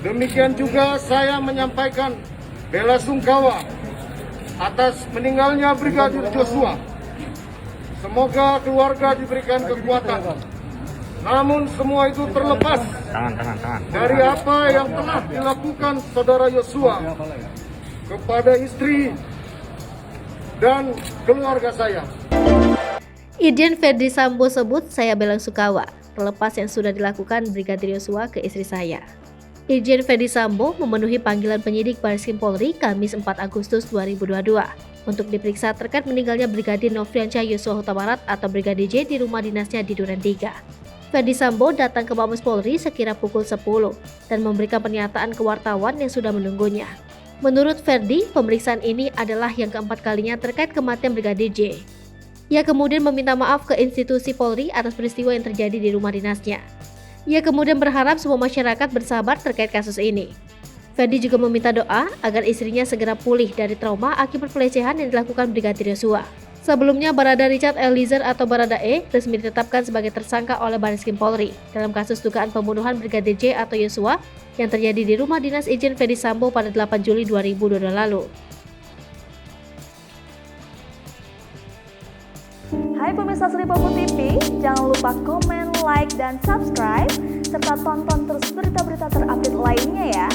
Demikian juga saya menyampaikan bela sungkawa atas meninggalnya Brigadir Joshua. Semoga keluarga diberikan kekuatan. Namun semua itu terlepas dari apa yang telah dilakukan saudara Yosua kepada istri dan keluarga saya. Irjen Ferdi Sambo sebut, saya bela sungkawa terlepas yang sudah dilakukan Brigadir Yosua ke istri saya. Irjen Ferdi Sambo memenuhi panggilan penyidik Bareskrim Polri Kamis 4 Agustus 2022 untuk diperiksa terkait meninggalnya Brigadir Nofriansyah Yosua Huta Barat atau Brigadir J di rumah dinasnya di Duren 3. Ferdi Sambo datang ke Mabes Polri sekira pukul 10 dan memberikan pernyataan ke wartawan yang sudah menunggunya. Menurut Ferdi, pemeriksaan ini adalah yang keempat kalinya terkait kematian Brigadir J. Ia kemudian meminta maaf ke institusi Polri atas peristiwa yang terjadi di rumah dinasnya. Ia kemudian berharap semua masyarakat bersabar terkait kasus ini. Ferdi juga meminta doa agar istrinya segera pulih dari trauma akibat pelecehan yang dilakukan Brigadir Yosua. Sebelumnya, Barada Richard Eliezer atau Baradae resmi ditetapkan sebagai tersangka oleh Bareskrim Polri dalam kasus dugaan pembunuhan Brigadir J atau Yosua yang terjadi di rumah dinas Irjen Ferdi Sambo pada 8 Juli 2022 lalu. Hai pemirsa Sri Popo TV, jangan lupa komen, like, dan subscribe, serta tonton terus berita-berita terupdate lainnya ya.